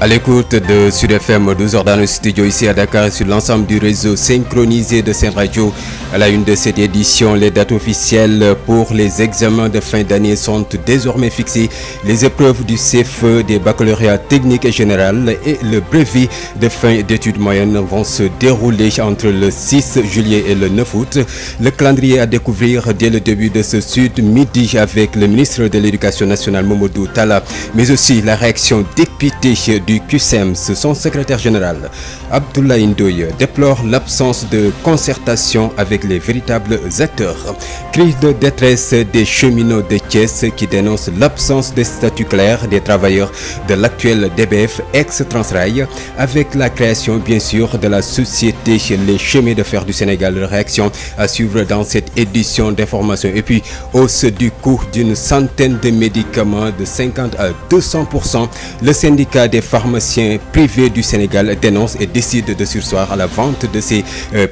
À l'écoute de Sud FM, 12h dans le studio ici à Dakar sur l'ensemble du réseau synchronisé de Sen Radio. À la une de cette édition, les dates officielles pour les examens de fin d'année sont désormais fixées. Les épreuves du CFE, des baccalauréats techniques et général et le brevet de fin d'études moyennes vont se dérouler entre le 6 juillet et le 9 août. Le calendrier à découvrir dès le début de ce Sud Midi avec le ministre de l'Éducation nationale Mamadou Talla, mais aussi la réaction dépitée du QSEMS. Son secrétaire général, Abdoulaye Ndoye, déplore l'absence de concertation avec les véritables acteurs. Cri de détresse des cheminots de Thiès qui dénoncent l'absence de statut clair des travailleurs de l'actuel DBF ex-Transrail avec la création bien sûr de la société Les Chemins de Fer du Sénégal. Réaction à suivre dans cette édition d'information. Et puis hausse du coût d'une centaine de médicaments de 50 à 200%. Le syndicat des pharmaciens privés du Sénégal dénonce et décide de surseoir à la vente de ces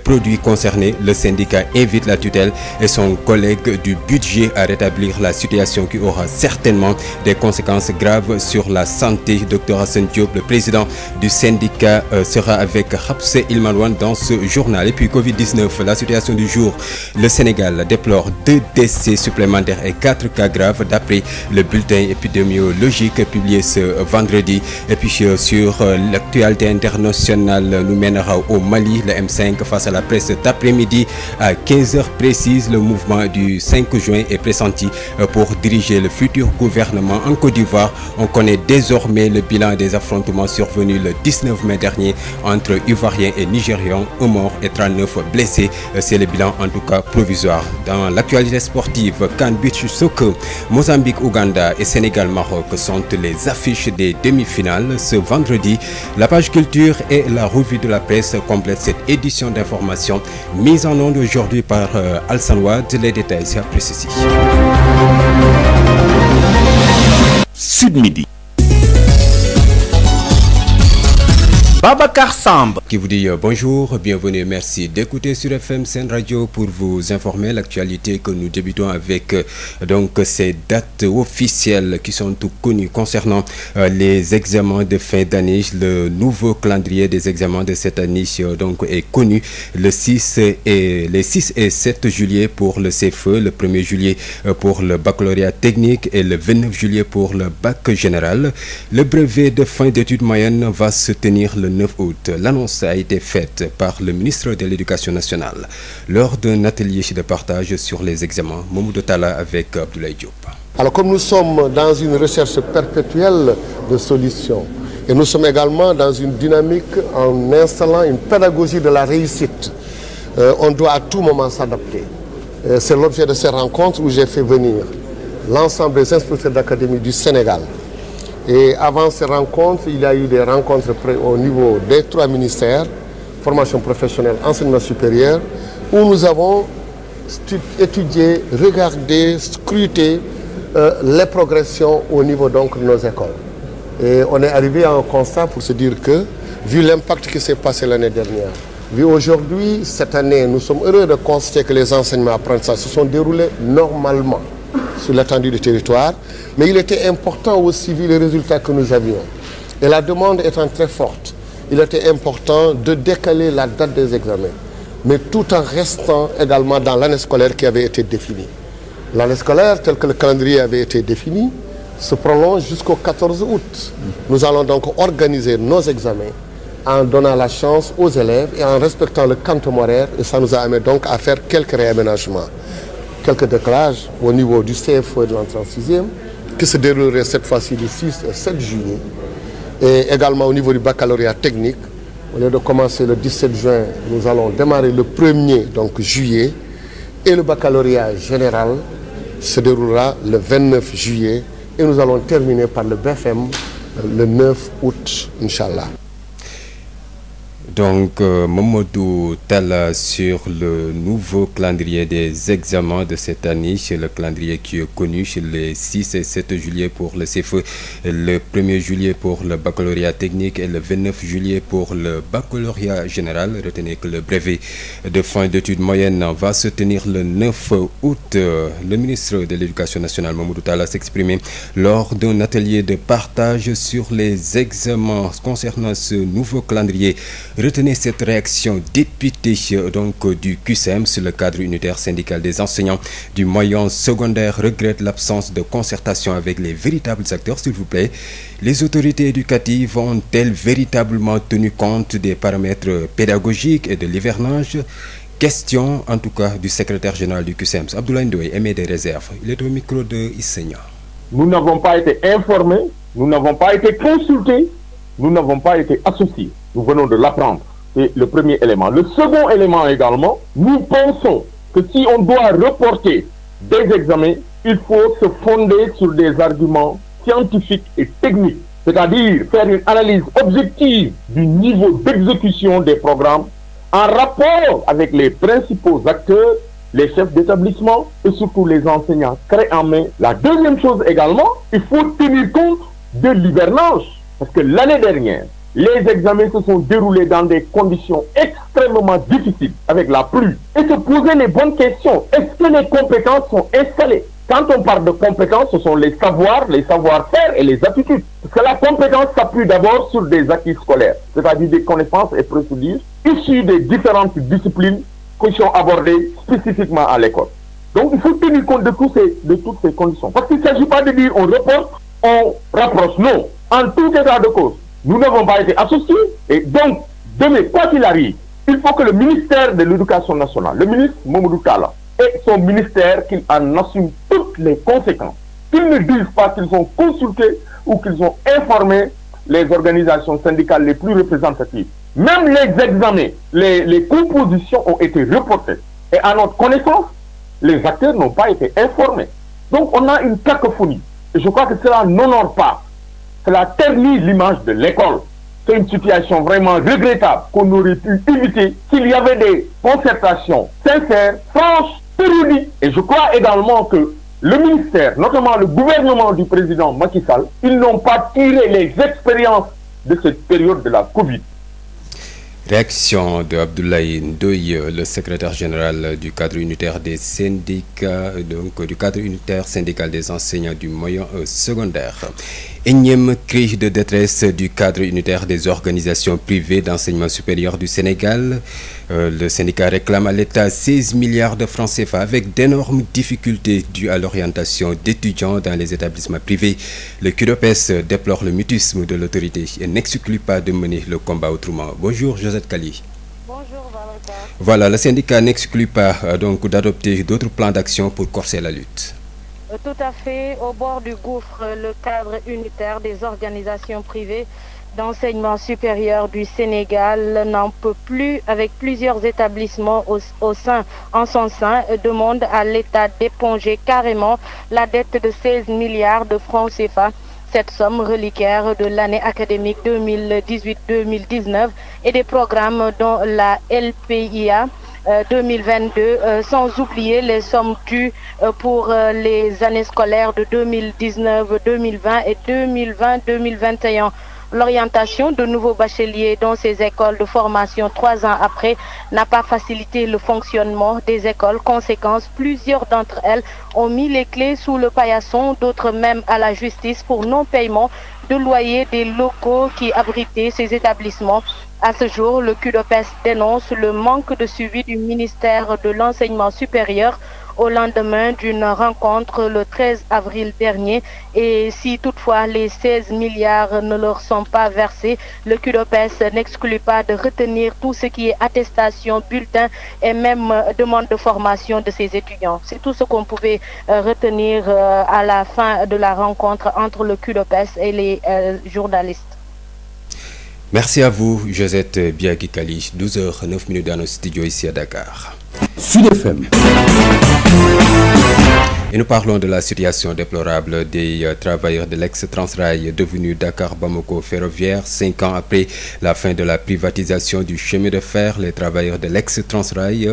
produits concernés. Le syndicat invite la tutelle et son collègue du budget à rétablir la situation qui aura certainement des conséquences graves sur la santé. Dr Hassan Diop, le président du syndicat, sera avec Hapse Ilmanouane dans ce journal. Et puis Covid-19, la situation du jour. Le Sénégal déplore 2 décès supplémentaires et 4 cas graves d'après le bulletin épidémiologique publié ce vendredi. Et puis sur l'actualité internationale nous mènera au Mali. Le M5 face à la presse cet après-midi à 15h précise. Le mouvement du 5 juin est pressenti pour diriger le futur gouvernement en Côte d'Ivoire. On connaît désormais le bilan des affrontements survenus le 19 mai dernier entre Ivoiriens et Nigérians. 1 mort et 39 blessés. C'est le bilan en tout cas provisoire. Dans l'actualité sportive, CAN Beach Soccer, Mozambique, Ouganda et Sénégal, Maroc sont les affiches des demi-finales ce vendredi. La page culture et la revue de la presse complètent cette édition d'information mise en onde aujourd'hui par Alsan Wad. Les détails c'est après ceci. Sud Midi. Babacar Samb qui vous dit bonjour, bienvenue, merci d'écouter sur FM Sen Radio pour vous informer l'actualité que nous débutons avec donc ces dates officielles qui sont toutes connues concernant les examens de fin d'année. Le nouveau calendrier des examens de cette année donc est connu. Les 6 et 7 juillet pour le CFE, le 1er juillet pour le baccalauréat technique et le 29 juillet pour le bac général. Le brevet de fin d'études moyennes va se tenir le 9 août. L'annonce a été faite par le ministre de l'Éducation nationale lors d'un atelier de partage sur les examens. Mamadou Talla avec Abdoulaye Diop. Alors comme nous sommes dans une recherche perpétuelle de solutions et nous sommes également dans une dynamique en installant une pédagogie de la réussite, on doit à tout moment s'adapter. C'est l'objet de ces rencontres où j'ai fait venir l'ensemble des inspecteurs d'académie du Sénégal. Et avant ces rencontres, il y a eu des rencontres au niveau des 3 ministères, formation professionnelle, enseignement supérieur, où nous avons étudié, regardé, scruté les progressions au niveau donc de nos écoles. Et on est arrivé à un constat pour se dire que, vu l'impact qui s'est passé l'année dernière, vu aujourd'hui, cette année, nous sommes heureux de constater que les enseignements apprentissages se sont déroulés normalement sur l'étendue du territoire, mais il était important aussi, vu les résultats que nous avions, et la demande étant très forte, il était important de décaler la date des examens, mais tout en restant également dans l'année scolaire qui avait été définie. L'année scolaire, telle que le calendrier avait été défini, se prolonge jusqu'au 14 août. Nous allons donc organiser nos examens en donnant la chance aux élèves et en respectant le quantum horaire, et ça nous a amené donc à faire quelques réaménagements. Quelques décalages au niveau du CFE et de l'entrée en 6e, qui se déroulerait cette fois-ci du 6 et 7 juillet. Et également au niveau du baccalauréat technique, au lieu de commencer le 17 juin, nous allons démarrer le 1er donc, juillet. Et le baccalauréat général se déroulera le 29 juillet. Et nous allons terminer par le BFM le 9 août, Inch'Allah. Donc, Mamadou Talla sur le nouveau calendrier des examens de cette année, c'est le calendrier qui est connu chez les 6 et 7 juillet pour le CFE, le 1er juillet pour le baccalauréat technique et le 29 juillet pour le baccalauréat général. Retenez que le brevet de fin d'études moyennes va se tenir le 9 août. Le ministre de l'Éducation nationale, Mamadou Talla, s'exprimait lors d'un atelier de partage sur les examens concernant ce nouveau calendrier. Retenez cette réaction député du QCM sur le cadre unitaire syndical des enseignants du moyen secondaire regrette l'absence de concertation avec les véritables acteurs. S'il vous plaît, les autorités éducatives ont-elles véritablement tenu compte des paramètres pédagogiques et de l'hivernage? Question en tout cas du secrétaire général du QCM, Abdoulaye Ndoye, émet des réserves. Il est au micro de Issegna. Nous n'avons pas été informés, nous n'avons pas été consultés, nous n'avons pas été associés. Nous venons de l'apprendre. C'est le premier élément. Le second élément également, nous pensons que si on doit reporter des examens, il faut se fonder sur des arguments scientifiques et techniques. C'est-à-dire faire une analyse objective du niveau d'exécution des programmes en rapport avec les principaux acteurs, les chefs d'établissement et surtout les enseignants clés en main. La deuxième chose également, il faut tenir compte de l'hivernage. Parce que l'année dernière, les examens se sont déroulés dans des conditions extrêmement difficiles, avec la pluie. Et se poser les bonnes questions. Est-ce que les compétences sont installées? Quand on parle de compétences, ce sont les savoirs, les savoir-faire et les aptitudes. Parce que la compétence s'appuie d'abord sur des acquis scolaires, c'est-à-dire des connaissances et procédures issues des différentes disciplines qui sont abordées spécifiquement à l'école. Donc il faut tenir compte de toutes ces conditions. Parce qu'il ne s'agit pas de dire on reporte, on rapproche. Non. En tout état de cause, nous n'avons pas été associés. Et donc, demain, quoi qu'il arrive, il faut que le ministère de l'Éducation nationale, le ministre Mamadou Talla, et son ministère, qu'il en assume toutes les conséquences. Qu'ils ne disent pas qu'ils ont consulté ou qu'ils ont informé les organisations syndicales les plus représentatives. Même les examens, les compositions ont été reportées. Et à notre connaissance, les acteurs n'ont pas été informés. Donc on a une cacophonie. Et je crois que cela n'honore pas. Cela ternit l'image de l'école. C'est une situation vraiment regrettable qu'on aurait pu éviter s'il y avait des concertations sincères, franches, périodiques. Et je crois également que le ministère, notamment le gouvernement du président Macky Sall, ils n'ont pas tiré les expériences de cette période de la Covid. Réaction de Abdoulaye Ndoye, le secrétaire général du cadre unitaire des syndicats, donc du cadre unitaire syndical des enseignants du moyen secondaire. Énième cri de détresse du cadre unitaire des organisations privées d'enseignement supérieur du Sénégal. Le syndicat réclame à l'État 16 milliards de francs CFA avec d'énormes difficultés dues à l'orientation d'étudiants dans les établissements privés. Le QDOPES déplore le mutisme de l'autorité et n'exclut pas de mener le combat autrement. Bonjour Josette Kali. Bonjour Valentin. Voilà, le syndicat n'exclut pas donc d'adopter d'autres plans d'action pour corser la lutte. Tout à fait. Au bord du gouffre, le cadre unitaire des organisations privées d'enseignement supérieur du Sénégal n'en peut plus, avec plusieurs établissements en son sein, demande à l'État d'éponger carrément la dette de 16 milliards de francs CFA. Cette somme reliquaire de l'année académique 2018-2019 et des programmes dont la LPIA 2022, sans oublier les sommes dues pour les années scolaires de 2019-2020 et 2020-2021. L'orientation de nouveaux bacheliers dans ces écoles de formation 3 ans après n'a pas facilité le fonctionnement des écoles. Conséquence, plusieurs d'entre elles ont mis les clés sous le paillasson, d'autres même à la justice pour non-paiement de loyer des locaux qui abritaient ces établissements. À ce jour, le QDOPES dénonce le manque de suivi du ministère de l'Enseignement supérieur au lendemain d'une rencontre le 13 avril dernier. Et si toutefois les 16 milliards ne leur sont pas versés, le QDOPES n'exclut pas de retenir tout ce qui est attestation, bulletin et même demande de formation de ces étudiants. C'est tout ce qu'on pouvait retenir à la fin de la rencontre entre le QDOPES et les journalistes. Merci à vous, Josette Biagui-Kali. 12h09 dans nos studios ici à Dakar. Sud FM. Et nous parlons de la situation déplorable des travailleurs de l'ex-Transrail devenu Dakar-Bamako ferroviaire. 5 ans après la fin de la privatisation du chemin de fer, les travailleurs de l'ex-Transrail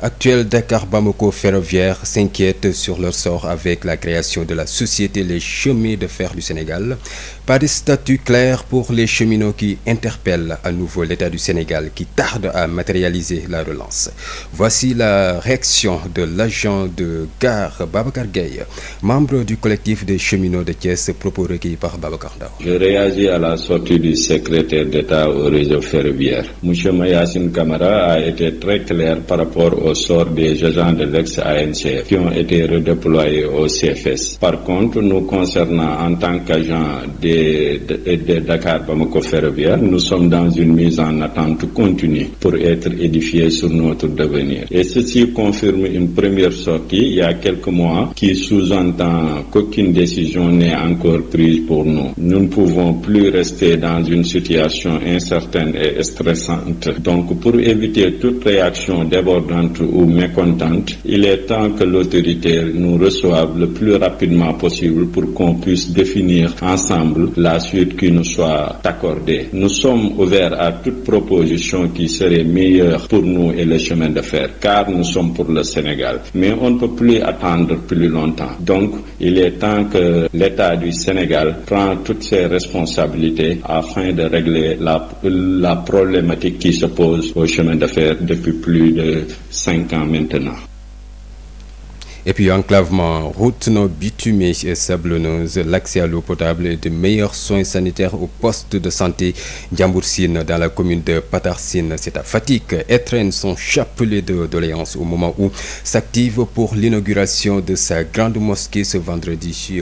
actuel Dakar-Bamako ferroviaire s'inquiètent sur leur sort avec la création de la société Les Chemins de fer du Sénégal. Pas de statut clair pour les cheminots qui interpellent à nouveau l'État du Sénégal qui tarde à matérialiser la relance. Voici la réaction de l'agent de gare Babacar Gueye, membre du collectif des cheminots de Thiès, propos recueillis par Babacar Ndao. Je réagis à la sortie du secrétaire d'État au réseau ferroviaire. M. Mayacine Camara a été très clair par rapport au sort des agents de l'ex-ANCF qui ont été redéployés au CFS. Par contre, nous concernant en tant qu'agents de Dakar Bamako ferroviaire, nous sommes dans une mise en attente continue pour être édifiés sur notre devenir. Et ceci confirme une première sortie il y a quelques mois qui sous-entend qu'aucune décision n'est encore prise pour nous. Nous ne pouvons plus rester dans une situation incertaine et stressante. Donc pour éviter toute réaction débordante ou mécontente, il est temps que l'autorité nous reçoive le plus rapidement possible pour qu'on puisse définir ensemble la suite qui nous soit accordée. Nous sommes ouverts à toute proposition qui serait meilleure pour nous et le chemin de fer, car nous sommes pour le Sénégal. Mais on ne peut plus attendre plus longtemps. Donc, il est temps que l'État du Sénégal prenne toutes ses responsabilités afin de régler la problématique qui se pose au chemin de fer depuis plus de 5 ans maintenant. Et puis enclavement, route non bitumée et sablonneuse, l'accès à l'eau potable et de meilleurs soins sanitaires au poste de santé Ndiambour-Sine dans la commune de Patarsine. C'est à Fatick étreint son chapelet de doléances au moment où s'active pour l'inauguration de sa grande mosquée ce vendredi.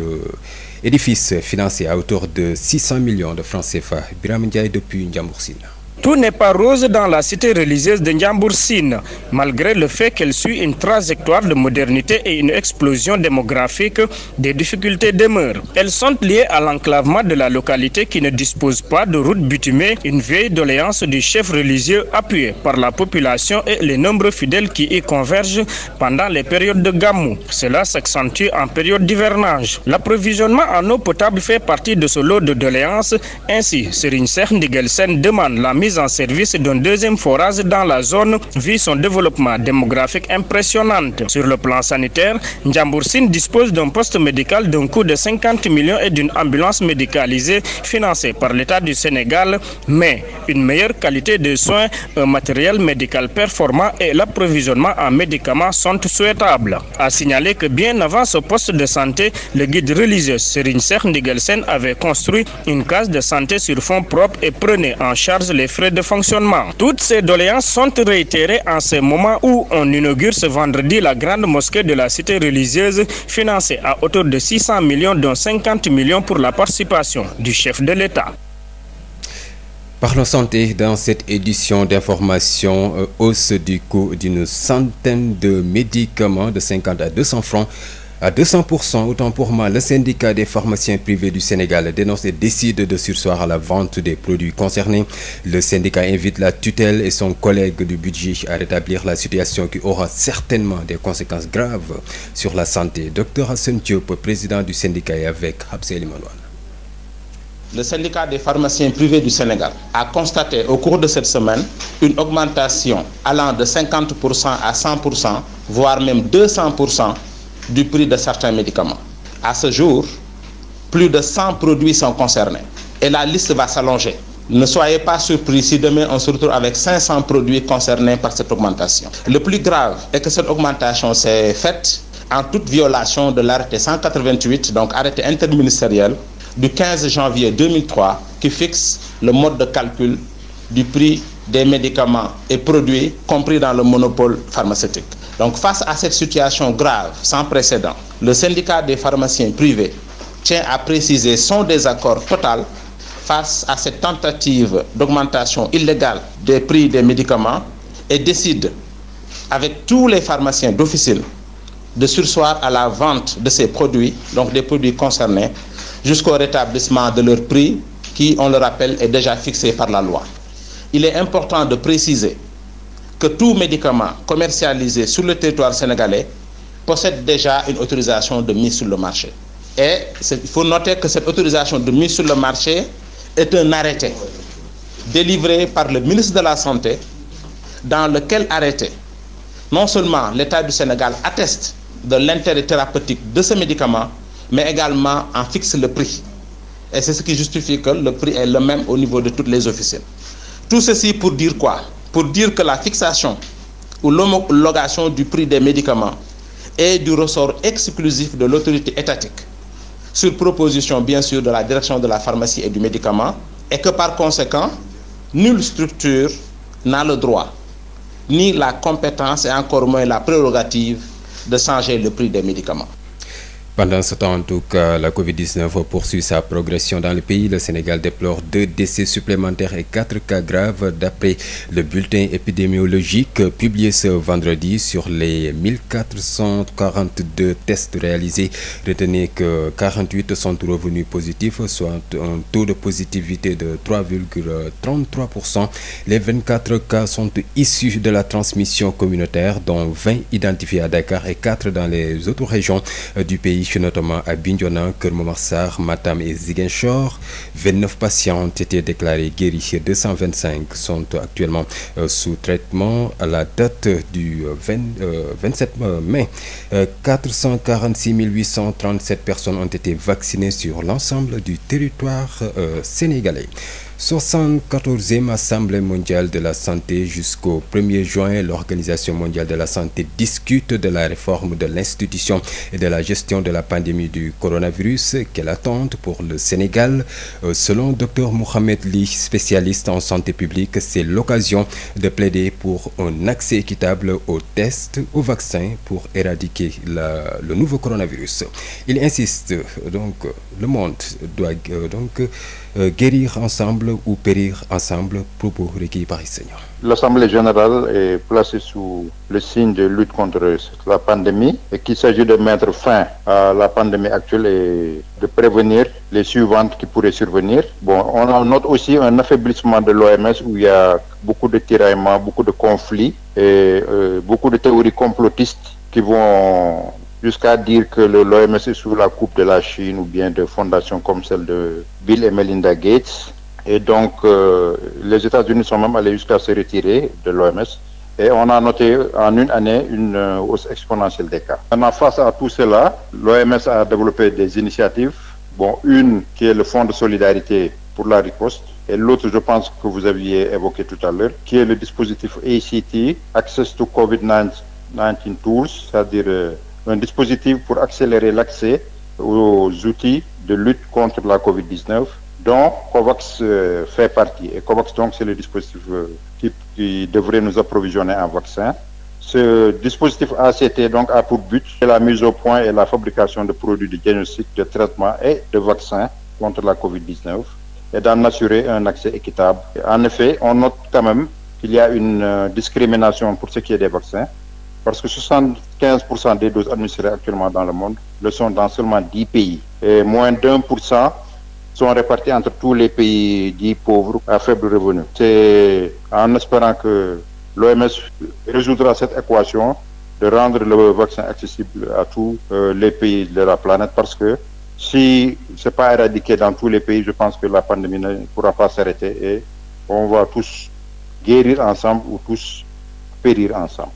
Édifice financé à hauteur de 600 millions de francs CFA. Biram Ndiaye depuis Ndiambour-Sine. Tout n'est pas rose dans la cité religieuse de Ndiambour-Sine, malgré le fait qu'elle suit une trajectoire de modernité et une explosion démographique, des difficultés demeurent. Elles sont liées à l'enclavement de la localité qui ne dispose pas de route bitumée, une vieille doléance du chef religieux appuyée par la population et les nombreux fidèles qui y convergent pendant les périodes de Gamou. Cela s'accentue en période d'hivernage. L'approvisionnement en eau potable fait partie de ce lot de doléances. Ainsi, Serigne Cheikh Ndigal Sène demande la mise en service d'un deuxième forage dans la zone vu son développement démographique impressionnant. Sur le plan sanitaire, Ndiambour-Sine dispose d'un poste médical d'un coût de 50 millions et d'une ambulance médicalisée financée par l'État du Sénégal, mais une meilleure qualité de soins, un matériel médical performant et l'approvisionnement en médicaments sont souhaitables. À signaler que bien avant ce poste de santé, le guide religieux Serigne Cheikh Ndigal Sène avait construit une case de santé sur fonds propres et prenait en charge les frais de fonctionnement. Toutes ces doléances sont réitérées en ce moment où on inaugure ce vendredi la grande mosquée de la cité religieuse financée à hauteur de 600 millions dont 50 millions pour la participation du chef de l'État. Parlons santé dans cette édition d'information, hausse du coût d'une centaine de médicaments de 50 à 200 francs. À 200%, autant pour moi, le syndicat des pharmaciens privés du Sénégal dénonce et décide de surseoir à la vente des produits concernés. Le syndicat invite la tutelle et son collègue du budget à rétablir la situation qui aura certainement des conséquences graves sur la santé. Dr Hassan Diop, président du syndicat, est avec Habseli Manouane. Le syndicat des pharmaciens privés du Sénégal a constaté au cours de cette semaine une augmentation allant de 50% à 100%, voire même 200%. Du prix de certains médicaments. À ce jour, plus de 100 produits sont concernés et la liste va s'allonger. Ne soyez pas surpris si demain on se retrouve avec 500 produits concernés par cette augmentation. Le plus grave est que cette augmentation s'est faite en toute violation de l'arrêté 188, donc arrêté interministériel du 15 janvier 2003 qui fixe le mode de calcul du prix des médicaments et produits compris dans le monopole pharmaceutique. Donc face à cette situation grave, sans précédent, le syndicat des pharmaciens privés tient à préciser son désaccord total face à cette tentative d'augmentation illégale des prix des médicaments et décide, avec tous les pharmaciens d'officine, de surseoir à la vente de ces produits, donc des produits concernés, jusqu'au rétablissement de leur prix qui, on le rappelle, est déjà fixé par la loi. Il est important de préciser que tout médicament commercialisé sur le territoire sénégalais possède déjà une autorisation de mise sur le marché. Et il faut noter que cette autorisation de mise sur le marché est un arrêté délivré par le ministre de la Santé, dans lequel arrêté, non seulement l'État du Sénégal atteste de l'intérêt thérapeutique de ce médicament, mais également en fixe le prix. Et c'est ce qui justifie que le prix est le même au niveau de toutes les officines. Tout ceci pour dire quoi? Pour dire que la fixation ou l'homologation du prix des médicaments est du ressort exclusif de l'autorité étatique, sur proposition bien sûr de la direction de la pharmacie et du médicament, et que par conséquent, nulle structure n'a le droit, ni la compétence et encore moins la prérogative de changer le prix des médicaments. Pendant ce temps, en tout cas, la Covid-19 poursuit sa progression dans le pays. Le Sénégal déplore 2 décès supplémentaires et 4 cas graves d'après le bulletin épidémiologique publié ce vendredi. Sur les 1442 tests réalisés, retenez que 48 sont revenus positifs, soit un taux de positivité de 3,33%. Les 24 cas sont issus de la transmission communautaire, dont 20 identifiés à Dakar et 4 dans les autres régions du pays, notamment à Bignona, Keur Momar Sarr, Matam et Ziguinchor. 29 patients ont été déclarés guéris. 225 sont actuellement sous traitement. À la date du 27 mai, 446 837 personnes ont été vaccinées sur l'ensemble du territoire sénégalais. 74e Assemblée mondiale de la santé jusqu'au 1er juin, l'Organisation mondiale de la santé discute de la réforme de l'institution et de la gestion de la pandémie du coronavirus. Quelle attente pour le Sénégal? Selon Dr Mohamed Ly, spécialiste en santé publique, c'est l'occasion de plaider pour un accès équitable aux tests, aux vaccins pour éradiquer le nouveau coronavirus. Il insiste donc, le monde doit guérir ensemble ou périr ensemble, propos recueillis par Seigneur. L'Assemblée générale est placée sous le signe de lutte contre la pandémie et qu'il s'agit de mettre fin à la pandémie actuelle et de prévenir les suivantes qui pourraient survenir. Bon, on note aussi un affaiblissement de l'OMS où il y a beaucoup de tiraillements, beaucoup de conflits et beaucoup de théories complotistes qui vont jusqu'à dire que l'OMS est sous la coupe de la Chine ou bien de fondations comme celle de Bill et Melinda Gates. Et donc, les États-Unis sont même allés jusqu'à se retirer de l'OMS. Et on a noté en une année une hausse exponentielle des cas. Maintenant, face à tout cela, l'OMS a développé des initiatives. Bon, une qui est le Fonds de solidarité pour la riposte. Et l'autre, je pense que vous aviez évoqué tout à l'heure, qui est le dispositif ACT, Access to COVID-19 Tools, c'est-à-dire un dispositif pour accélérer l'accès aux outils de lutte contre la COVID-19, dont COVAX fait partie. Et COVAX, donc, c'est le dispositif qui devrait nous approvisionner en vaccins. Ce dispositif ACT, donc, a pour but la mise au point et la fabrication de produits de diagnostic, de traitement et de vaccins contre la COVID-19 et d'en assurer un accès équitable. En effet, on note quand même qu'il y a une discrimination pour ce qui est des vaccins, parce que 75% des doses administrées actuellement dans le monde le sont dans seulement 10 pays. Et moins d'1% sont répartis entre tous les pays dits pauvres à faible revenu. C'est en espérant que l'OMS résoudra cette équation de rendre le vaccin accessible à tous les pays de la planète, parce que si ce n'est pas éradiqué dans tous les pays, je pense que la pandémie ne pourra pas s'arrêter et on va tous guérir ensemble ou tous périr ensemble.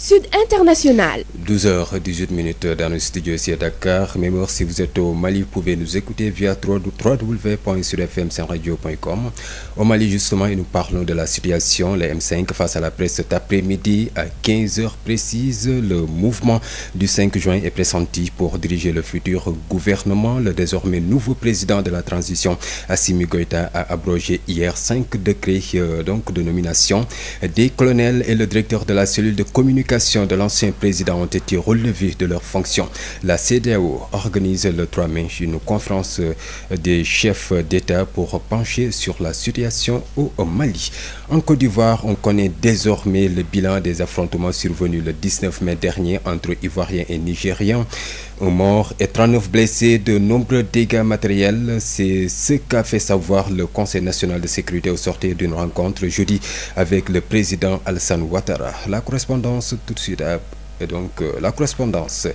Sud International. 12h18 dans le studio ici à Dakar. Même si vous êtes au Mali, vous pouvez nous écouter via www.sudfm1radio.com. Au Mali, justement, nous parlons de la situation, les M5 face à la presse cet après-midi à 15h précise. Le mouvement du 5 juin est pressenti pour diriger le futur gouvernement. Le désormais nouveau président de la transition, Assimi Goïta, a abrogé hier 5 décrets de nomination. Des colonels et le directeur de la cellule de communication de l'ancien président ont été relevés de leurs fonctions. La CEDEAO organise le 3 mai une conférence des chefs d'État pour pencher sur la situation au Mali. En Côte d'Ivoire, on connaît désormais le bilan des affrontements survenus le 19 mai dernier entre Ivoiriens et Nigérians. Un mort et 39 blessés, de nombreux dégâts matériels. C'est ce qu'a fait savoir le Conseil national de sécurité au sortir d'une rencontre jeudi avec le président Alassane Ouattara. La correspondance tout de suite. Et donc la correspondance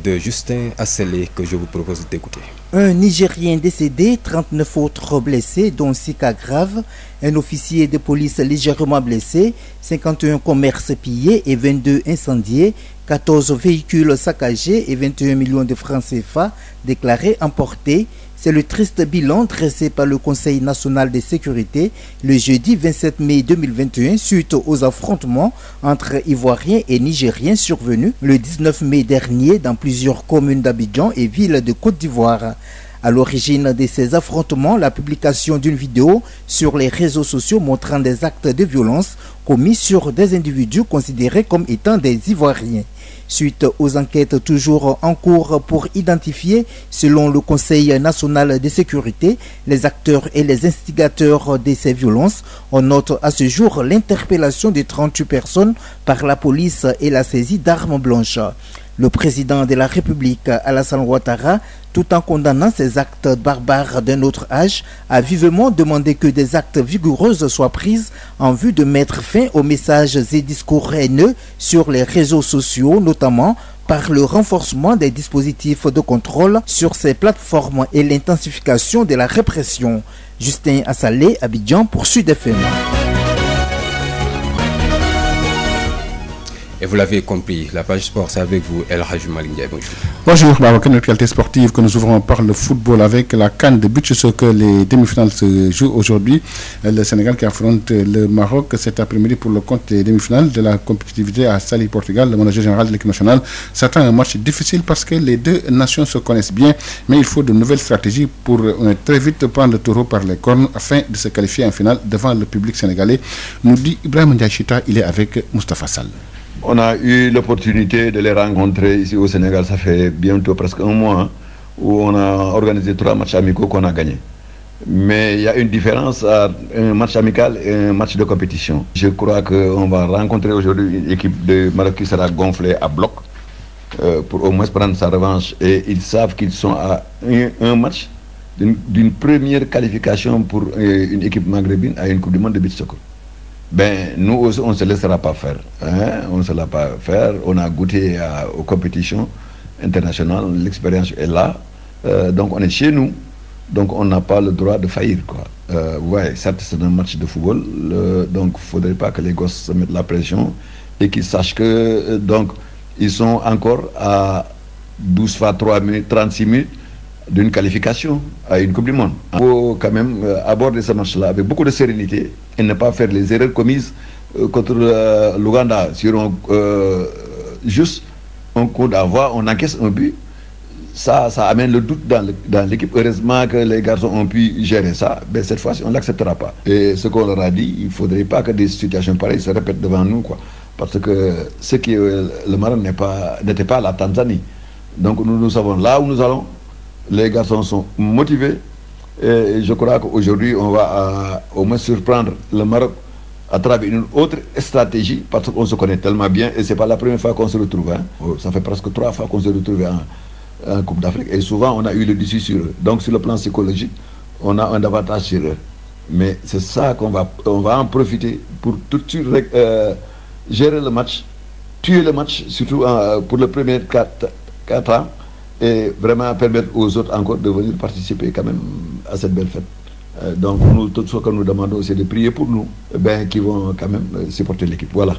de Justin Asselé que je vous propose d'écouter. Un Nigérien décédé, 39 autres blessés, dont 6 cas graves, un officier de police légèrement blessé, 51 commerces pillés et 22 incendiés, 14 véhicules saccagés et 21 millions de francs CFA déclarés emportés. C'est le triste bilan dressé par le Conseil national de sécurité le jeudi 27 mai 2021 suite aux affrontements entre Ivoiriens et Nigériens survenus le 19 mai dernier dans plusieurs communes d'Abidjan et villes de Côte d'Ivoire. À l'origine de ces affrontements, la publication d'une vidéo sur les réseaux sociaux montrant des actes de violence commis sur des individus considérés comme étant des Ivoiriens. Suite aux enquêtes toujours en cours pour identifier, selon le Conseil national de sécurité, les acteurs et les instigateurs de ces violences, on note à ce jour l'interpellation de 38 personnes par la police et la saisie d'armes blanches. Le président de la République, Alassane Ouattara, tout en condamnant ces actes barbares d'un autre âge, a vivement demandé que des actes vigoureux soient pris en vue de mettre fin aux messages et discours haineux sur les réseaux sociaux, notamment par le renforcement des dispositifs de contrôle sur ces plateformes et l'intensification de la répression. Justin Asselé, Abidjan pour Sud FM. Et vous l'avez compris, la page sport, c'est avec vous, El Hadj Malick Ndiaye. Bonjour. Bonjour, Babacar, notre actualité sportive que nous ouvrons par le football avec la CAN de beach soccer. Les demi-finales se jouent aujourd'hui. Le Sénégal qui affronte le Maroc cet après-midi pour le compte des demi-finales de la compétitivité à Saly, Portugal. Le manager général de l'équipe nationale s'attend à un match difficile parce que les deux nations se connaissent bien, mais il faut de nouvelles stratégies pour très vite prendre le taureau par les cornes afin de se qualifier en finale devant le public sénégalais. Nous dit Ibrahim Ndiaye Chita, il est avec Moustapha Sall. On a eu l'opportunité de les rencontrer ici au Sénégal, ça fait bientôt presque un mois, où on a organisé 3 matchs amicaux qu'on a gagnés. Mais il y a une différence à un match amical et un match de compétition. Je crois qu'on va rencontrer aujourd'hui une équipe de Maroc qui sera gonflée à bloc pour au moins prendre sa revanche. Et ils savent qu'ils sont à un match d'une première qualification pour une équipe maghrébine à une Coupe du Monde de beach soccer. Ben, nous aussi, on ne se laissera pas faire. Hein? On ne se laissera pas faire. On a goûté aux compétitions internationales. L'expérience est là. Donc, on est chez nous. Donc, on n'a pas le droit de faillir, quoi. Ouais, certes, c'est un match de football. Donc, il ne faudrait pas que les gosses se mettent la pression et qu'ils sachent que, donc, ils sont encore à 12 fois 3 minutes, 36 minutes d'une qualification à une Coupe du Monde. Il faut quand même aborder ce match-là avec beaucoup de sérénité et ne pas faire les erreurs commises contre l'Ouganda sur juste un coup d'envoi, on encaisse un but. Ça amène le doute dans l'équipe. Heureusement que les garçons ont pu gérer ça, mais cette fois-ci, on ne l'acceptera pas. Et ce qu'on leur a dit, il ne faudrait pas que des situations pareilles se répètent devant nous, quoi. Parce que le Maroc n'était pas la Tanzanie. Donc nous savons là où nous allons. Les garçons sont motivés et je crois qu'aujourd'hui on va au moins surprendre le Maroc à travers une autre stratégie parce qu'on se connaît tellement bien et c'est pas la première fois qu'on se retrouve. Hein. Ça fait presque 3 fois qu'on se retrouve en Coupe d'Afrique et souvent on a eu le dessus sur eux. Donc sur le plan psychologique, on a un avantage sur eux. Mais c'est ça qu'on va en profiter pour tout de suite gérer le match, tuer le match, surtout pour le premier 4 ans. Et vraiment permettre aux autres encore de venir participer quand même à cette belle fête. Donc nous, tout ce que nous demandons, c'est de prier pour nous, qui vont quand même supporter l'équipe. Voilà.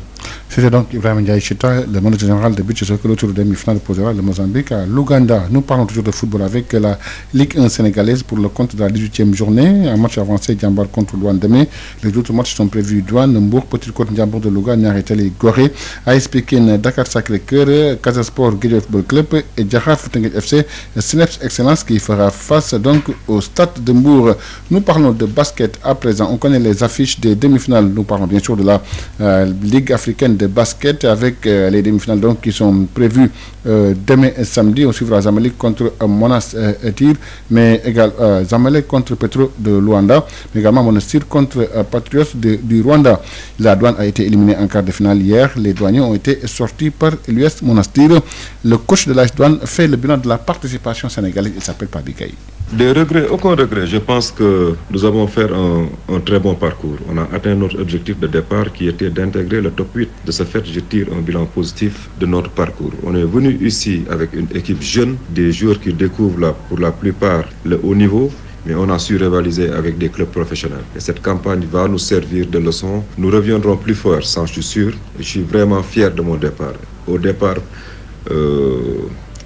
C'était donc Ibrahim Ndiaye Chita, le manager général de beach soccer. Le tour de demi-finale posera le Mozambique à l'Ouganda. Nous parlons toujours de football avec la Ligue 1 sénégalaise pour le compte de la 18e journée. Un match avancé, Diambar contre Douane demain. Les autres matchs sont prévus. Douane, Mbour, Petite Côte, Diambar de Louga, Niaretali, Gorée, AS Pékin, Dakar Sacré-Cœur, Casa Sport, Guédiawaye Football Club et Jaraaf Teungueth FC, Cneps Excellence qui fera face donc au stade de Mbour. Nous parlons de basket à présent. On connaît les affiches des demi-finales. Nous parlons bien sûr de la Ligue africaine de basket avec les demi-finales donc, qui sont prévues demain samedi. On suivra Zamalek contre Monastir, mais également Zamalek contre Petro de Luanda, mais également Monastir contre Patriots du Rwanda. La Douane a été éliminée en quart de finale hier. Les douaniers ont été sortis par l'US Monastir. Le coach de l'AS Douane fait le bilan de la participation sénégalaise. Il s'appelle Pabi Gaye. Des regrets, aucun regret. Je pense que nous avons fait un très bon parcours. On a atteint notre objectif de départ qui était d'intégrer le top 8. De ce fait, je tire un bilan positif de notre parcours. On est venu ici avec une équipe jeune, des joueurs qui découvrent pour la plupart le haut niveau, mais on a su rivaliser avec des clubs professionnels. Et cette campagne va nous servir de leçon. Nous reviendrons plus forts, ça je suis sûr. Je suis vraiment fier de mon départ. Au départ,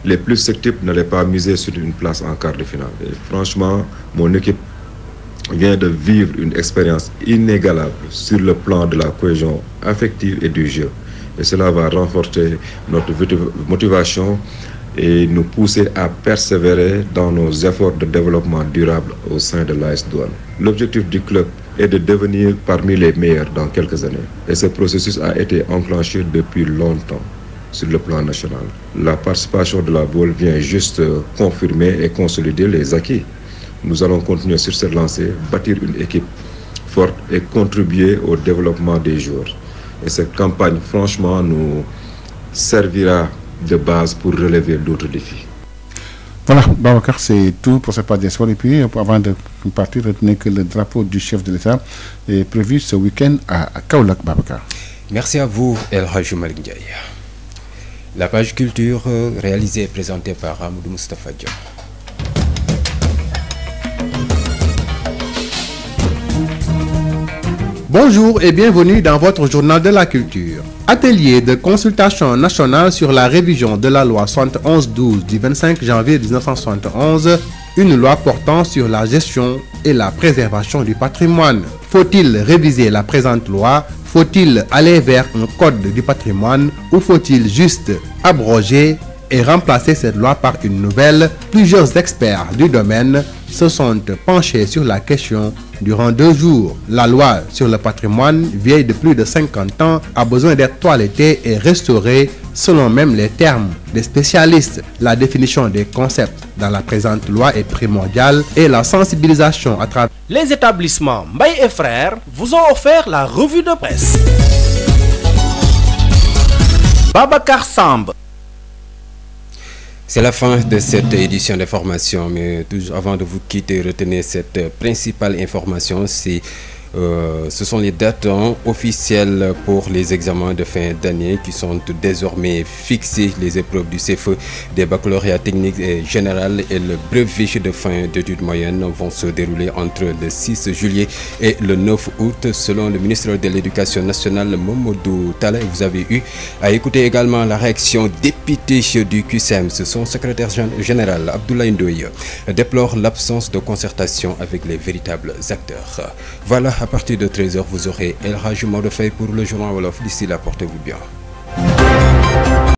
les plus susceptibles n'allaient pas miser sur une place en quart de finale. Et franchement, mon équipe vient de vivre une expérience inégalable sur le plan de la cohésion affective et du jeu. Et cela va renforcer notre motivation et nous pousser à persévérer dans nos efforts de développement durable au sein de l'AS Douane. L'objectif du club est de devenir parmi les meilleurs dans quelques années. Et ce processus a été enclenché depuis longtemps sur le plan national. La participation de la BOL vient juste confirmer et consolider les acquis. Nous allons continuer sur cette lancée, bâtir une équipe forte et contribuer au développement des joueurs. Et cette campagne, franchement, nous servira de base pour relever d'autres défis. Voilà, Babacar, c'est tout pour cette part des soirs. Et puis, avant de partir, retenez que le drapeau du chef de l'État est prévu ce week-end à Kaolack, Babacar. Merci à vous, El Hadji Malick Ndiaye. La page culture réalisée et présentée par Amadou Moustapha Diop. Bonjour et bienvenue dans votre journal de la culture. Atelier de consultation nationale sur la révision de la loi 71-12 du 25 janvier 1971, une loi portant sur la gestion et la préservation du patrimoine. Faut-il réviser la présente loi? Faut-il aller vers un code du patrimoine ou faut-il juste abroger et remplacer cette loi par une nouvelle? Plusieurs experts du domaine se sont penchés sur la question durant 2 jours. La loi sur le patrimoine, vieille de plus de 50 ans, a besoin d'être toilettée et restaurée selon même les termes des spécialistes. La définition des concepts dans la présente loi est primordiale et la sensibilisation à travers... Les établissements Mbaye et Frères vous ont offert la revue de presse. Babacar Samb. C'est la fin de cette édition d'information, mais avant de vous quitter, retenez cette principale information, ce sont les dates officielles pour les examens de fin d'année qui sont désormais fixés. Les épreuves du CFE, des baccalauréats techniques et général et le brevet de fin d'études moyennes vont se dérouler entre le 6 juillet et le 9 août selon le ministre de l'Éducation nationale Mamadou Talla. Vous avez eu à écouter également la réaction député du QCM. Son secrétaire général Abdoulaye Ndoye déplore l'absence de concertation avec les véritables acteurs. Voilà. À partir de 13h, vous aurez El Hadji Maodo Faye pour le journal Wolof. D'ici là, portez-vous bien.